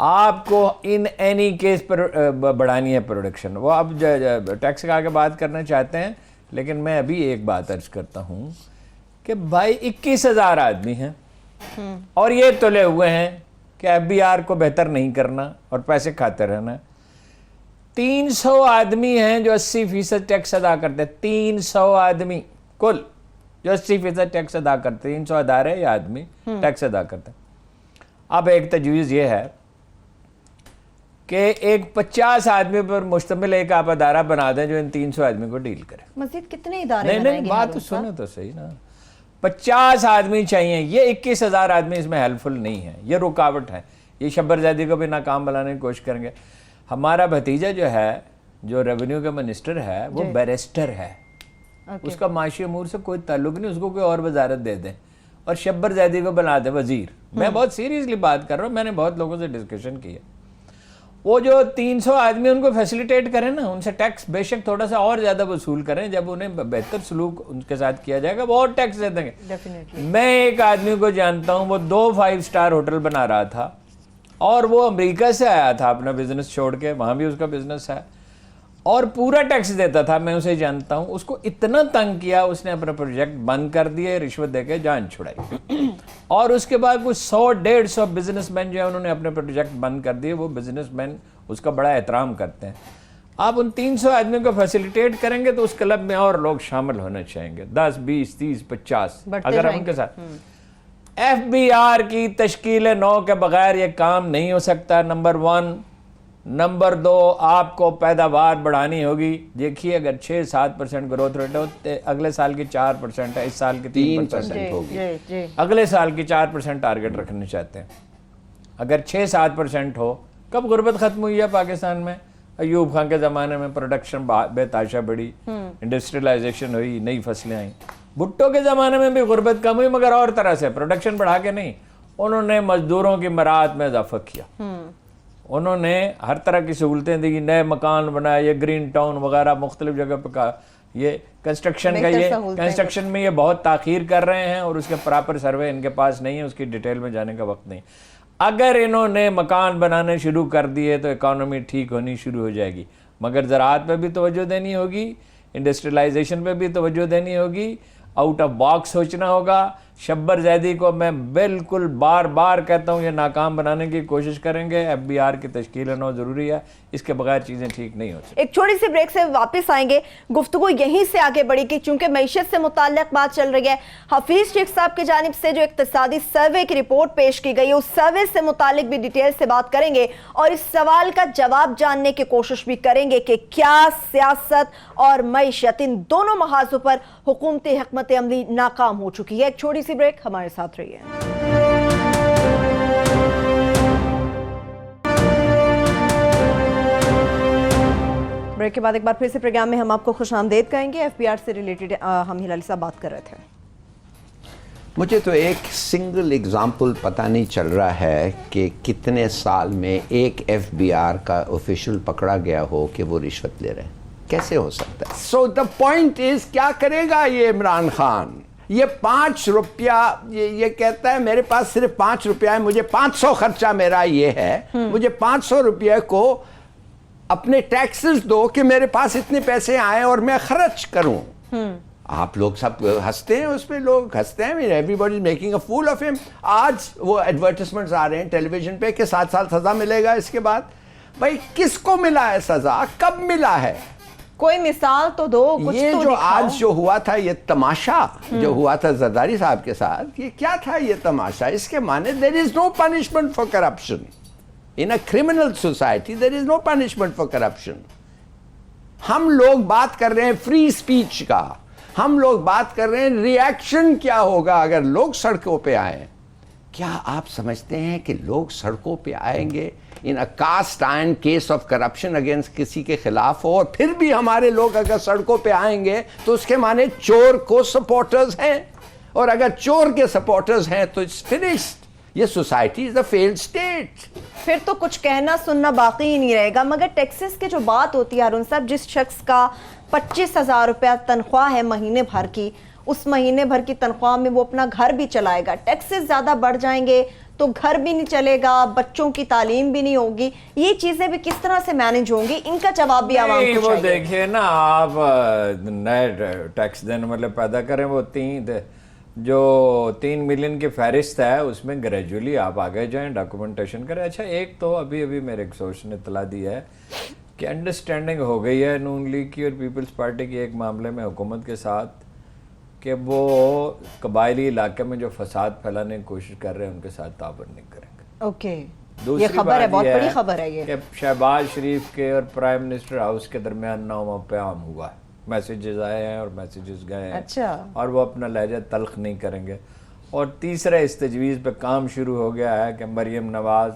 आपको इन एनी केस पर बढ़ानी है प्रोडक्शन। वो अब टैक्स का आगे बात करना चाहते हैं, लेकिन मैं अभी एक बात अर्ज करता हूँ कि भाई 21,000 आदमी हैं और ये तुले हुए हैं कि FBR को बेहतर नहीं करना और पैसे खाते रहना। 300 आदमी हैं जो 80% टैक्स अदा करते हैं। 300 आदमी कुल जो 80% टैक्स अदा करते हैं। 300 अदारे या आदमी टैक्स अदा करते हैं। अब एक तजवीज़ ये है कि एक 50 आदमी पर मुश्तमिल एक आप अदारा बना दें जो इन 300 आदमी को डील करे। मज़ीद कितने इदारे नहीं बात तो सुनो तो सही ना। 50 आदमी चाहिए, ये 21,000 आदमी इसमें हेल्पफुल नहीं है, ये रुकावट है। ये शब्बरज़ैदी को भी नाकाम बनाने की कोशिश करेंगे। हमारा भतीजा जो है, जो रेवेन्यू का मिनिस्टर है, वो बैरिस्टर है, उसका माशी अमूर से कोई ताल्लुक नहीं, उसको कोई और वजारत दे दें और शब्बरज़ैदी को बना दे वजीर। मैं बहुत सीरियसली बात कर रहा हूँ, मैंने बहुत लोगों से डिस्कशन की है। वो जो 300 आदमी उनको फैसिलिटेट करें ना, उनसे टैक्स बेशक थोड़ा सा और ज़्यादा वसूल करें, जब उन्हें बेहतर सलूक उनके साथ किया जाएगा वो और टैक्स दे देंगे। मैं एक आदमी को जानता हूँ, वो 2 5 स्टार होटल बना रहा था और वो अमेरिका से आया था अपना बिजनेस छोड़ के, वहाँ भी उसका बिजनेस है और पूरा टैक्स देता था। मैं उसे जानता हूँ। उसको इतना तंग किया, उसने अपना प्रोजेक्ट बंद कर दिए, रिश्वत देके जान छुड़ाई और उसके बाद कुछ 100-150 बिजनेसमैन जो है उन्होंने अपने प्रोजेक्ट बंद कर दिए। वो बिजनेसमैन उसका बड़ा एहतराम करते हैं। आप उन 300 आदमियों को फैसिलिटेट करेंगे तो उस क्लब में और लोग शामिल होने चाहेंगे, 10, 20, 30, 50 अगर हम उनके साथ। FBR की तश्कील 9 के बगैर ये काम नहीं हो सकता, नंबर 1। नंबर 2, आपको पैदावार बढ़ानी होगी। देखिए अगर 6-7% ग्रोथ रेट हो तो अगले साल की 4% है, इस साल की 3% होगी। अगले साल की 4% टारगेट रखना चाहते हैं। अगर 6-7% हो, कब गुर्बत खत्म हुई है पाकिस्तान में? अयूब खान के ज़माने में प्रोडक्शन बेताशा बढ़ी, इंडस्ट्रियलाइजेशन हुई, नई फसलें आई। भुट्टो के ज़माने में भी गुर्बत कम हुई, मगर और तरह से, प्रोडक्शन बढ़ा के नहीं। उन्होंने मजदूरों की मराहत में इजाफा किया, उन्होंने हर तरह की सहूलतें दी, नए मकान बनाए, ये ग्रीन टाउन वगैरह मुख्तलिफ जगह पर का ये कंस्ट्रक्शन का, ये कंस्ट्रक्शन में ये बहुत ताख़ीर कर रहे हैं और उसके प्रॉपर सर्वे इनके पास नहीं है, उसकी डिटेल में जाने का वक्त नहीं। अगर इन्होंने मकान बनाने शुरू कर दिए तो इकॉनमी ठीक होनी शुरू हो जाएगी। मगर ज़राअत पे भी तवज्जो देनी होगी, इंडस्ट्रियलाइजेशन पे भी तवज्जो देनी होगी, आउट ऑफ बॉक्स सोचना होगा, शब्बर जैदी को मैं बिल्कुल बार बार कहता हूँ ये नाकाम बनाने की कोशिश करेंगे। FBI की तश्कील होना ज़रूरी है, इसके बगैर चीज़ें ठीक नहीं हो सकती। एक छोटी सी ब्रेक से वापस आएंगे, गुफ्तगू यहीं से आगे बढ़ेगी क्योंकि मईशत से मुताल्लिक बात चल रही है। हफीज शेख साहब की जानिब से जो इक्तिसादी सर्वे की रिपोर्ट पेश की गई है, उस सर्वे से मुताल्लिक भी डिटेल से बात करेंगे और इस सवाल का जवाब जानने की कोशिश भी करेंगे कि क्या सियासत और मईशत इन दोनों महाजों पर हुकूमती हिकमत अमली नाकाम हो चुकी है। एक छोटी सी ब्रेक, हमारे साथ रहिए। ब्रेक के बाद एक बार फिर से प्रोग्राम में हम आपको खुशामदीद कहेंगे। FBI से रिलेटेड हम हिलाली साहब बात कर रहे थे। मुझे तो एक सिंगल एग्जाम्पल पता नहीं चल रहा है कि कितने साल में एक FBI का ऑफिशियल पकड़ा गया हो कि वो रिश्वत ले रहे हैं। कैसे हो सकता है? सो द पॉइंट इज, क्या करेगा ये इमरान खान? ये 5 रुपया, ये कहता है मेरे पास सिर्फ 5 रुपया है, मुझे 500 खर्चा मेरा ये है, मुझे 500 रुपये को अपने टैक्सेस दो कि मेरे पास इतने पैसे आए और मैं खर्च करूं। आप लोग सब हंसते हैं, उस पे लोग हंसते हैं, everybody is making a fool of him. आज वो एडवर्टाइजमेंट्स आ रहे हैं टेलीविजन पे कि 7 साल सजा मिलेगा इसके बाद। भाई किसको मिला है सजा, कब मिला है? कोई मिसाल तो दो, कुछ ये तो जो दिखाओ। आज जो हुआ था, ये तमाशा जो हुआ था जरदारी साहब के साथ, ये क्या था? ये तमाशा, इसके माने there is no punishment for corruption in a criminal society, there is no punishment for corruption. हम लोग बात कर रहे हैं फ्री स्पीच का, हम लोग बात कर रहे हैं रिएक्शन क्या होगा अगर लोग सड़कों पे आए। क्या आप समझते हैं कि लोग सड़कों पे आएंगे in a cast iron case of corruption against किसी के खिलाफ हो, और फिर भी हमारे लोग अगर सड़कों पे आएंगे तो उसके माने चोर को सपोर्टर्स हैं, और अगर चोर के सपोर्टर्स हैं तो इट्स फिनिश्ड। ये society is a failed state. फिर तो कुछ कहना सुनना बाकी ही नहीं रहेगा। मगर टैक्सेस की जो बात होती है हारून साहब, जिस शख्स का 25,000 रुपया तनख्वाह है महीने भर की, उस महीने भर की तनख्वाह में वो अपना घर भी चलाएगा। टैक्सेस ज़्यादा बढ़ जाएंगे तो घर भी नहीं चलेगा, बच्चों की तालीम भी नहीं होगी, ये चीज़ें भी किस तरह से मैनेज होंगी? इनका जवाब भी आवाम को वो चाहिए। देखिए ना, आप नए टैक्स देने वाले पैदा करें, वो 3 मिलियन की फहरिस्त है, उसमें ग्रेजुअली आप आगे जाएं, डॉक्यूमेंटेशन करें। अच्छा, एक तो अभी अभी मेरे एक सोर्स ने इत्तला दी है कि अंडरस्टैंडिंग हो गई है नून लीग की और पीपल्स पार्टी की एक मामले में हुकूमत के साथ कि वो कबायली इलाके में जो फसाद फैलाने की कोशिश कर रहे हैं उनके साथ ताबन नहीं करेंगे। ओके, दूसरी ये खबर है, बात बहुत ये बड़ी खबर है ये कि शहबाज शरीफ के और प्राइम मिनिस्टर हाउस के दरमियान नामा प्याम हुआ है, मैसेजेस आए हैं और मैसेजेस गए हैं। अच्छा। और वो अपना लहजा तल्ख नहीं करेंगे। और तीसरा इस तजवीज़ पे काम शुरू हो गया है कि मरीम नवाज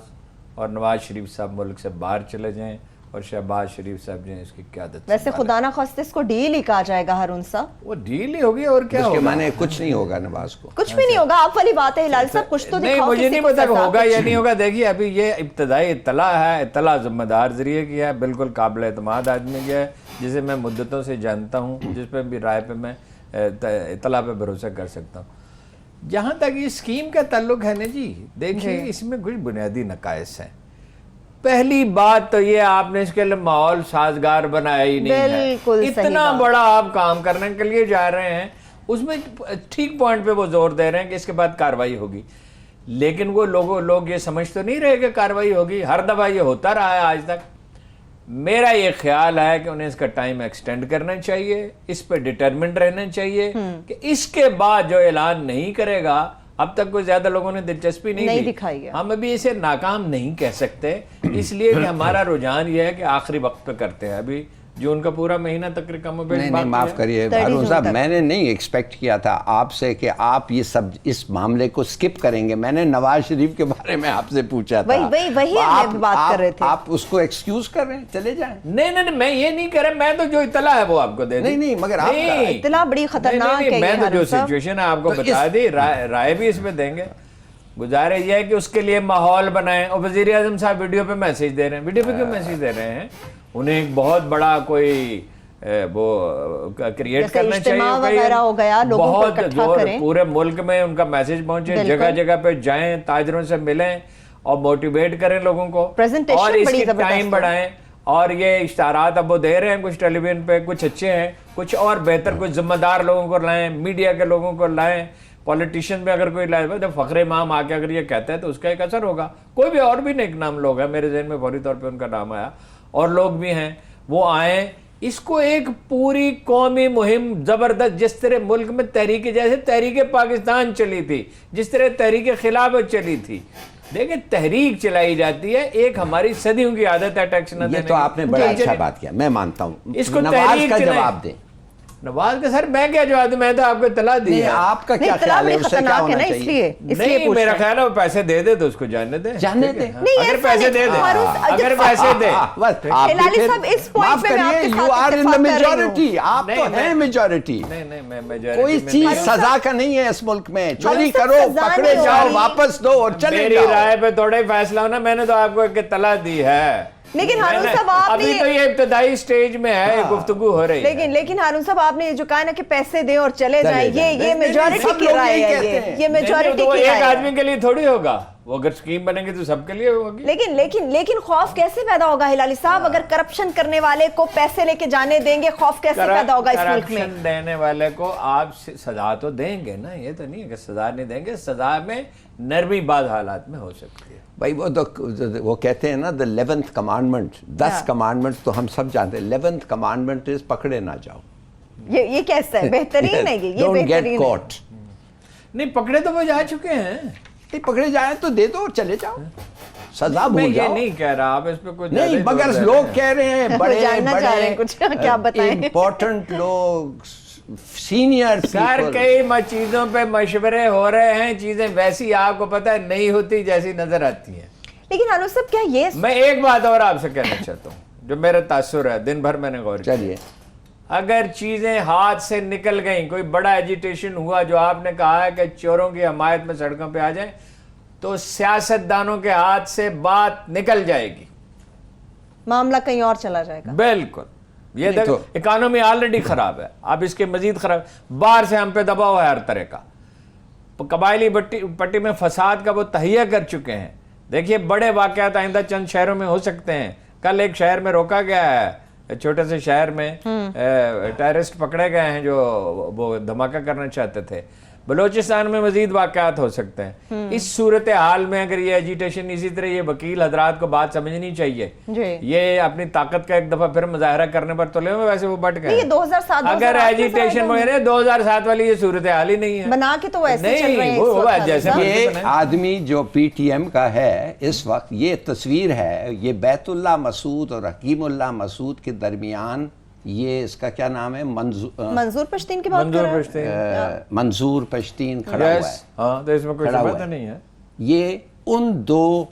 और नवाज शरीफ साहब मुल्क से बाहर चले जाएं और शहबाज शरीफ साहब जो है इसकी क़यादत। वैसे खुदा ना खास्ते इसको डील ही कहा जाएगा हारून साहब। वो डील ही होगी और क्या उसके होगा? माने कुछ नहीं होगा नवाज को, कुछ भी नहीं होगा। आप वाली बात है हिलाल साहब, कुछ तो नहीं, दिखाओ। मुझे किसी नहीं को पता सजा, होगा कुछ। या नहीं होगा। देखिए, अभी ये इब्तदाई इत्तला है, इत्तला ज़िम्मेदार जरिए की है, बिल्कुल काबिल एतमाद आदमी की है, जिसे मैं मुद्दतों से जानता हूँ, जिस पर भी राय पे मैं इत्तला पे भरोसा कर सकता हूँ। जहाँ तक ये स्कीम का ताल्लुक है ना जी, देखिए इसमें कुछ बुनियादी नकाइस हैं। पहली बात तो ये, आपने इसके लिए माहौल साजगार बनाया ही नहीं है। इतना बड़ा आप काम करने के लिए जा रहे हैं, उसमें ठीक पॉइंट पे वो जोर दे रहे हैं कि इसके बाद कार्रवाई होगी, लेकिन वो लोग ये समझ तो नहीं रहे कि कार्रवाई होगी। हर दफा ये होता रहा है आज तक। मेरा ये ख्याल है कि उन्हें इसका टाइम एक्सटेंड करना चाहिए, इस पर डिटरमिन्ड रहना चाहिए कि इसके बाद जो ऐलान नहीं करेगा, अब तक कोई ज्यादा लोगों ने दिलचस्पी नहीं दिखाई है। हम अभी इसे नाकाम नहीं कह सकते, इसलिए कि हमारा रुझान ये है कि आखिरी वक्त पे करते हैं। अभी जून का पूरा महीना तकरीबन नहीं, माफ करिए हारून साहब, मैंने नहीं एक्सपेक्ट किया था आपसे कि आप ये सब इस मामले को स्किप करेंगे। मैंने नवाज शरीफ के बारे में आपसे पूछा था। वही हम बात कर रहे थे। आप उसको एक्सक्यूज कर रहे हैं, चले जाएं। नहीं, मैं ये नहीं कह रहा, मैं तो जो इत्तला है वो आपको दे दी। नहीं, मगर आपका इत्तला बड़ी खतरनाक है। मैं तो जो सिचुएशन है आपको बता दी, राय भी इसमें देंगे। गुजारिश ये है कि उसके लिए माहौल बनाएं। और वजीर आजम साहब वीडियो पे मैसेज दे रहे हैं, वीडियो पे क्यों मैसेज दे रहे हैं? उन्हें एक बहुत बड़ा कोई वो क्रिएट करना चाहिए, हो गया, बहुत पूरे मुल्क में उनका मैसेज पहुंचे, जगह जगह पे जाएं, ताजरों से मिलें और मोटिवेट करें लोगों को, और इसकी टाइम बढ़ाएं। और ये इश्तारात अब वो दे रहे हैं कुछ टेलीविजन पे, कुछ अच्छे हैं, कुछ और बेहतर, कुछ जिम्मेदार लोगों को लाएं, मीडिया के लोगों को लाएं, पॉलिटिशियन में अगर कोई लाइफ जब फखरे इमाम आके अगर ये कहता है तो उसका एक असर होगा। कोई भी और भी नेक नाम लोग हैं, मेरे जहन में फौरी तौर पे उनका नाम आया, और लोग भी हैं, वो आए, इसको एक पूरी कौमी मुहिम जबरदस्त, जिस तरह मुल्क में तहरीक जैसे तहरीक पाकिस्तान चली थी, जिस तरह तहरीक खिलाफत चली थी, देखिए तहरीक चलाई जाती है, एक हमारी सदियों की आदत है टैक्स न देने। ये तो आपने बड़ा अच्छा बात किया, मैं मानता हूँ। इसको नवाज का जवाब दें। नवाज का सर मैं क्या जवाब दूं, मैं तो आपको इतला दी है। आपका क्या ख्याल है, उससे क्या होना चाहिए? नहीं, मेरा ख्याल है वो पैसे दे दे तो उसको जाने दे, जाने दे। अगर पैसे दे दे, अगर पैसे दे, हिलाली साहब इस पॉइंट पे मैं आपके साथ यू आर इन द इत्तेफाक कर रही हूं। मेजॉरिटी, आप तो हैं मेजॉरिटी। नहीं मैं मेजॉरिटी, कोई चीज सजा का नहीं है इस मुल्क में, चोरी करो, पकड़े जाओ, वापस दो और चले मेरी जाओ। राय पे थोड़ा ही फैसला होना, मैंने तो आपको एक इत्तला दी है। लेकिन हारून साहब आपने अभी तो ये इब्तदाई स्टेज में है, गुफ्तगू हो रही है। लेकिन हारून साहब आपने जो कहा ना कि पैसे दें और चले जाएं, ये मेजॉरिटी की राय है, ये मेजॉरिटी की राय है। एक आदमी के लिए थोड़ी होगा वो, अगर स्कीम बनेगी तो सबके लिए होगी। लेकिन खौफ कैसे पैदा होगा हिलाली साहब, अगर करप्शन करने वाले को पैसे लेके जाने देंगे, खौफ कैसे पैदा होगा इस मुल्क में? करप्शन देने वाले को आप सजा तो देंगे ना, ये तो नहीं है कि सजा नहीं देंगे, सजा में नरमी बाद हालात में हो सकती है। भाई वो कहते हैं ना द 11th कमांडमेंट, 10 कमांडमेंट तो हम सब जानते हैं, 11th कमांडमेंट इज पकड़े ना जाओ। ये कैसा है, बेहतरीन है ये डोंट गेट बेहतरीन कॉट। नहीं पकड़े तो वो जा चुके हैं, नहीं पकड़े जाए तो दे दो और चले जाओ, सजा भूल जाओ। ये नहीं कह रहा, आप इस पे कुछ नहीं, मगर लोग कह रहे हैं बड़े जानना चाह रहे हैं कुछ, क्या बताएं? इम्पोर्टेंट लोग, सीनियर सर कई चीजों पे मशवरे हो रहे हैं, चीजें वैसी आपको पता है नहीं होती जैसी नजर आती हैं। लेकिन हारून साहब क्या ये, मैं एक बात और आपसे कहना चाहता हूँ जो मेरा तासुर है, दिन भर मैंने गौर किया। चलिए, अगर चीजें हाथ से निकल गई, कोई बड़ा एजिटेशन हुआ, जो आपने कहा है कि चोरों की हमायत में सड़कों पे आ जाए, तो सियासतदानों के हाथ से बात निकल जाएगी, मामला कहीं और चला जाएगा। बिल्कुल। ये देखो इकोनॉमी ऑलरेडी खराब है, अब इसके मजीद खराब, बाहर से हम पे दबाव है हर तरह का, कबायली पट्टी में फसाद का वो तहिया कर चुके हैं। देखिए बड़े वाकयात आइंदा चंद शहरों में हो सकते हैं। कल एक शहर में रोका गया है, छोटे से शहर में टेररिस्ट पकड़े गए हैं जो वो धमाका करना चाहते थे। बलोचिस्तान में मजीद वाकयात हो सकते हैं। इस सूरत हाल में अगर ये एजिटेशन, इसी तरह ये वकील हजरात को बात समझनी चाहिए, ये अपनी ताकत का एक दफा फिर मुजाहरा करने पर तुले हुए, वैसे वो बट गए। 2007 अगर एजिटेशन में 2007 वाली ये सूरत हाल ही नहीं है, बना के तो वो ऐसे चल रहे हैं वो जैसे ये आदमी जो पीटीएम का है इस वक्त, ये तस्वीर है, ये बैतुल्ला मसूद और हकीमुल्लाह मसूद के दरमियान, ये इसका क्या नाम है, मंजूर पश्तीन की बात कर रहे हैं? मंजूर पश्तीन खड़ा हुआ है। हाँ, तो इसमें कोई शुबह नहीं है। ये उन दो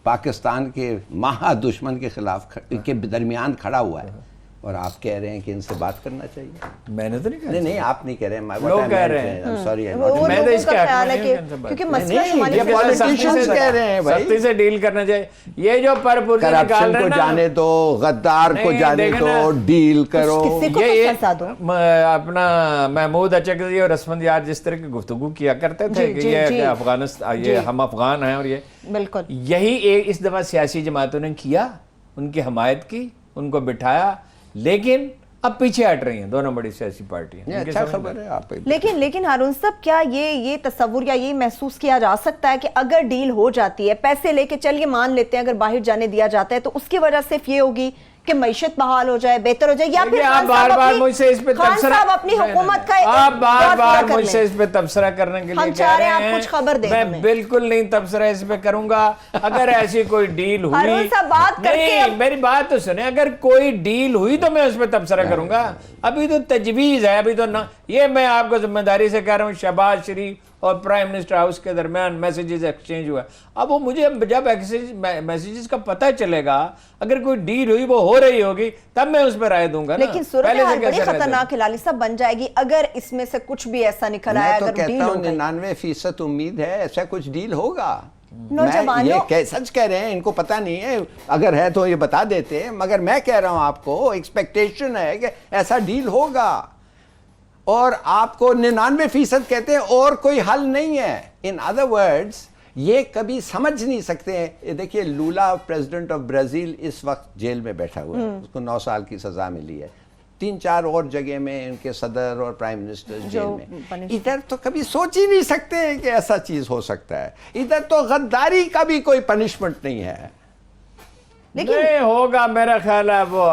पाकिस्तान के महा दुश्मन के खिलाफ के दरमियान खड़ा हुआ है, और आप कह रहे हैं कि इनसे बात करना चाहिए। मैंने तो नहीं कहा। नहीं आप नहीं कह रहे हैं, लोग कह रहे हैं। सॉरी, मैं तो इसका ख्याल है क्योंकि मसला ये पॉलिटिशियंस कह रहे हैं भाई, सख्ती से डील करना चाहिए। ये जो करप्शन को जाने दो, गद्दार को जाने दो, डील करो। ये अपना महमूद अचकज़ई और रस्मत यार जिस तरह की गुफ्तगू किया करते थे कि ये अफगानिस्तान, ये हम अफगान हैं, और ये बिल्कुल यही इस दफा सियासी जमातों ने किया, उनकी हमायत की, उनको बिठाया, लेकिन अब पीछे हट रही हैं दोनों बड़ी सियासी पार्टियां। अच्छा खबर है आप। लेकिन हारून साहब क्या ये तस्वुर या ये महसूस किया जा सकता है कि अगर डील हो जाती है, पैसे लेके चलिए मान लेते हैं, अगर बाहर जाने दिया जाता है, तो उसकी वजह सिर्फ ये होगी कि मईशत बहाल हो जाए, बेहतर हो जाए, या फिर आप बार-बार मुझसे इस पे तबसरा, अपनी हुकूमत का आप बार-बार मुझसे इस पे तबसरा करने के लिए कह रहे हैं, कुछ खबर दें। मैं बिल्कुल नहीं तबसरा इस पे करूंगा। अगर ऐसी कोई डील हुई, नहीं मेरी बात तो सुने, अगर कोई डील हुई तो मैं उस पे तबसरा करूंगा। अभी तो तजवीज है, अभी तो ना, ये मैं आपको जिम्मेदारी से कह रहा हूँ, शहबाज शरीफ और प्राइम मिनिस्टर हाउस के दरमियान मैसेजेस एक्सचेंज हुआ। अब वो मुझे जब मैसेजेस का पता चलेगा, अगर कोई डील हुई वो हो रही होगी, तब मैं उस पर राय दूंगा। लेकिन सूरत हाल बड़ी खतरनाक हिलाली साहब बन जाएगी अगर इसमें से कुछ भी ऐसा निकल आया। मैं तो कहता हूँ 99% उम्मीद है ऐसा कुछ डील होगा। मैं ये सच कह रहे हैं, इनको पता नहीं है, अगर है तो ये बता देते हैं, मगर मैं कह रहा हूं आपको एक्सपेक्टेशन है कि ऐसा डील होगा, और आपको 99% कहते हैं और कोई हल नहीं है। इन अदर वर्ड्स ये कभी समझ नहीं सकते हैं। देखिए लूला प्रेसिडेंट ऑफ ब्राजील इस वक्त जेल में बैठा हुआ है, उसको 9 साल की सजा मिली है। 3-4 اور جگہ میں ان کے صدر اور پرائم منسٹر جیل میں. ادھر تو کبھی سوچ ہی نہیں سکتے ہیں کہ ایسا چیز ہو سکتا ہے. ادھر تو غداری کا بھی کوئی پنشمنٹ نہیں ہے. نہیں ہوگا میرا خیال ہے وہ.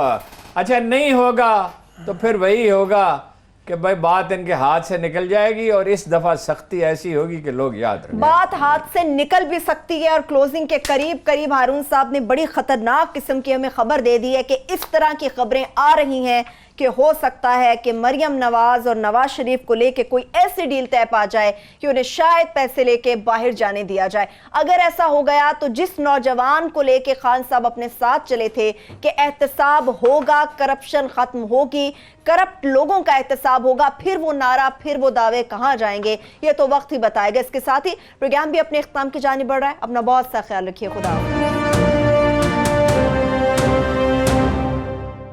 اچھا نہیں ہوگا تو پھر وہی ہوگا کہ بھائی بات ان کے ہاتھ سے نکل جائے گی اور اس دفعہ سختی ایسی ہوگی کہ لوگ یاد رکھیں. بات ہاتھ سے نکل بھی سکتی ہے اور کلوزنگ کے قریب ہارون صاحب نے بڑی خطرناک قسم کی ہمیں خبر دے دی ہے کہ اس طرح کی خبریں آ رہی ہیں کہ ہو سکتا ہے کہ مریم نواز اور نواز شریف کو لے کے کوئی ایسی ڈیل طے پا جائے کہ انہیں شاید پیسے لے کے باہر جانے دیا جائے. اگر ایسا ہو گیا تو جس نوجوان کو لے کے خان صاحب اپنے ساتھ چلے تھے کہ احتساب ہوگا, کرپشن ختم ہوگی, کرپٹ لوگوں کا احتساب ہوگا, پھر وہ نعرہ, پھر وہ دعوے کہاں جائیں گے یہ تو وقت ہی بتائے گا. اس کے ساتھ ہی پروگرام بھی اپنے اختتام کی جانب بڑھ رہا ہے. اپنا بہت سا خیال رکھیے. خدا حافظ.